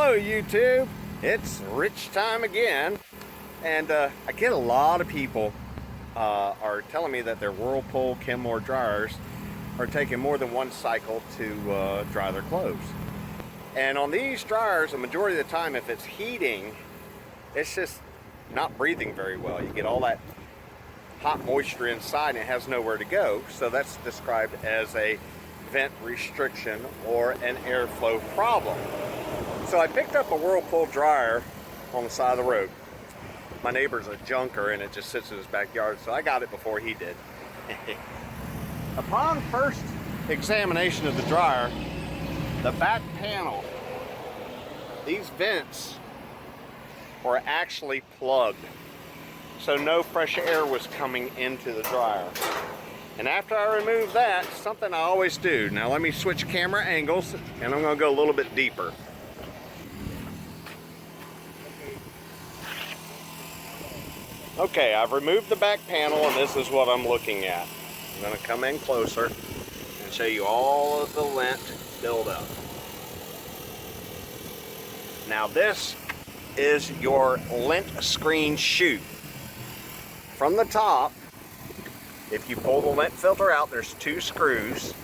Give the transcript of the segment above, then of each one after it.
Hello YouTube, it's Rich time again, and I get a lot of people are telling me that their Whirlpool Kenmore dryers are taking more than one cycle to dry their clothes. And on these dryers, the majority of the time, if it's heating, it's just not breathing very well. You get all that hot moisture inside and it has nowhere to go, so that's described as a vent restriction or an airflow problem. So I picked up a Whirlpool dryer on the side of the road. My neighbor's a junker and it just sits in his backyard, so I got it before he did. Upon first examination of the dryer, the back panel, these vents were actually plugged, so no fresh air was coming into the dryer. And after I removed that, something I always do. Now let me switch camera angles and I'm gonna go a little bit deeper. Okay, I've removed the back panel and this is what I'm looking at. I'm gonna come in closer and show you all of the lint buildup. Now this is your lint screen chute. From the top, if you pull the lint filter out, there's two screws.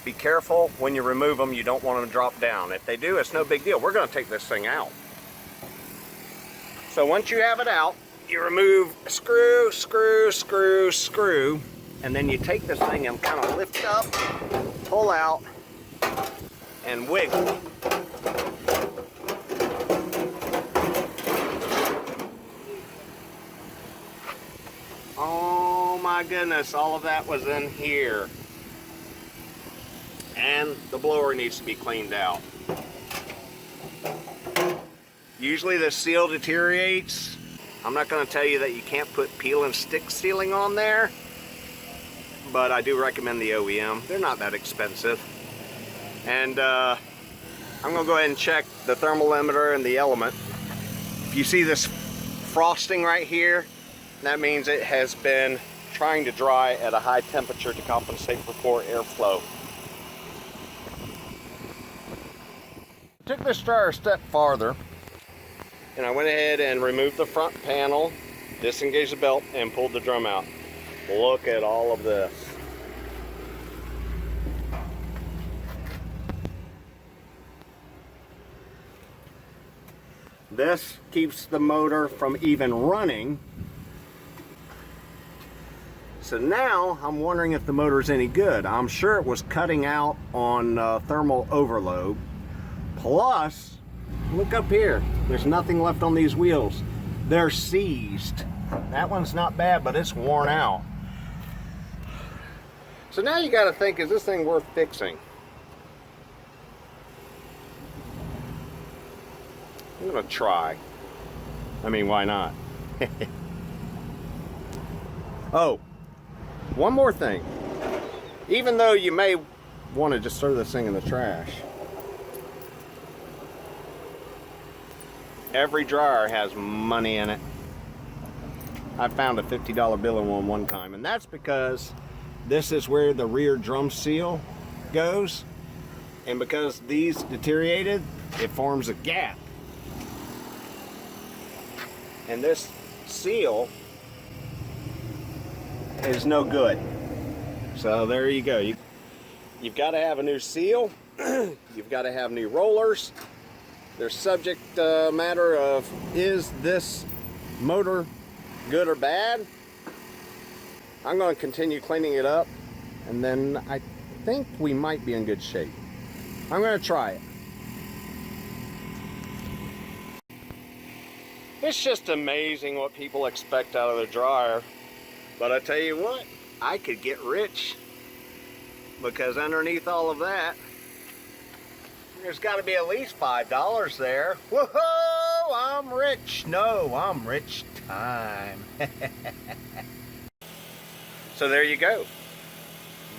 Be careful when you remove them, you don't want them to drop down. If they do, it's no big deal. We're gonna take this thing out. So once you have it out, you remove screw, screw, screw, screw, and then you take this thing and kind of lift up, pull out, and wiggle. Oh my goodness, all of that was in here. And the blower needs to be cleaned out. Usually the seal deteriorates. I'm not going to tell you that you can't put peel and stick sealing on there, but I do recommend the OEM. They're not that expensive. And I'm going to go ahead and check the thermal limiter and the element. If you see this frosting right here, that means it has been trying to dry at a high temperature to compensate for poor airflow. I took this dryer a step farther, and I went ahead and removed the front panel, disengaged the belt, and pulled the drum out. Look at all of this. This keeps the motor from even running. So now I'm wondering if the motor's any good. I'm sure it was cutting out on thermal overload. Plus, look up here. There's nothing left on these wheels. They're seized. That one's not bad, but it's worn out. So now you got to think, is this thing worth fixing? I'm going to try. I mean, why not? Oh, one more thing. Even though you may want to just throw this thing in the trash, every dryer has money in it. I found a $50 bill in one time, and that's because this is where the rear drum seal goes, and because these deteriorated, it forms a gap. And this seal is no good. So there you go. You've got to have a new seal. You've got to have new rollers. There's subject matter of, is this motor good or bad? I'm going to continue cleaning it up, and then I think we might be in good shape. I'm going to try it. It's just amazing what people expect out of the dryer. But I tell you what, I could get rich, because underneath all of that, there's got to be at least $5 there. Woohoo! I'm rich. No, I'm rich time. So there you go.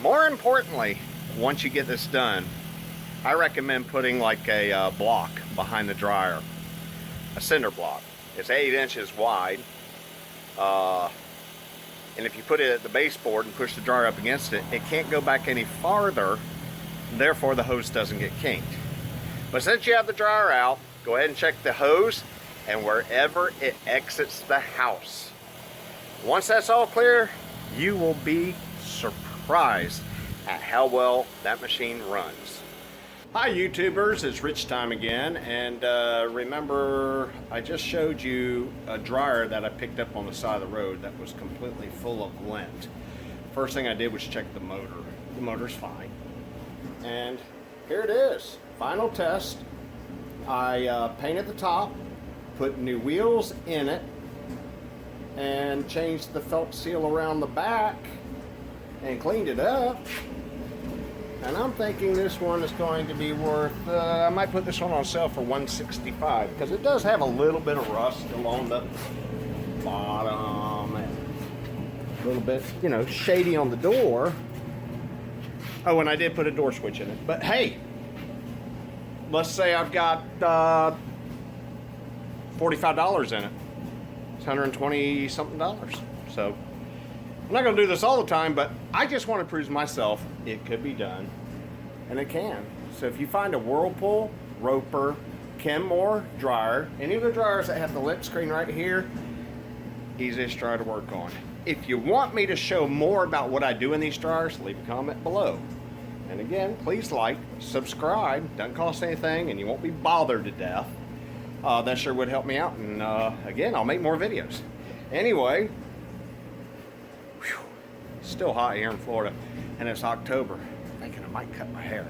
More importantly, once you get this done, I recommend putting like a block behind the dryer, a cinder block. It's 8 inches wide. And if you put it at the baseboard and push the dryer up against it, it can't go back any farther, therefore the hose doesn't get kinked. But since you have the dryer out, go ahead and check the hose and wherever it exits the house. Once that's all clear, you will be surprised at how well that machine runs. Hi YouTubers, it's Rich time again, and remember I just showed you a dryer that I picked up on the side of the road that was completely full of lint. First thing I did was check the motor. The motor's fine. And here it is, final test. I painted the top, put new wheels in it, and changed the felt seal around the back and cleaned it up. And I'm thinking this one is going to be worth, I might put this one on sale for $165 because it does have a little bit of rust along the bottom and a little bit, you know, shady on the door. Oh, and I did put a door switch in it. But hey, let's say I've got $45 in it. It's $120 something. So I'm not going to do this all the time, but I just want to prove to myself it could be done, and it can. So if you find a Whirlpool, Roper, Kenmore dryer, any of the dryers that have the lip screen right here, easiest dryer to work on. If you want me to show more about what I do in these dryers, leave a comment below. And again, please like, subscribe, doesn't cost anything, and you won't be bothered to death. That sure would help me out, and again, I'll make more videos. Anyway, whew, still hot here in Florida, and it's October. I'm thinking I might cut my hair.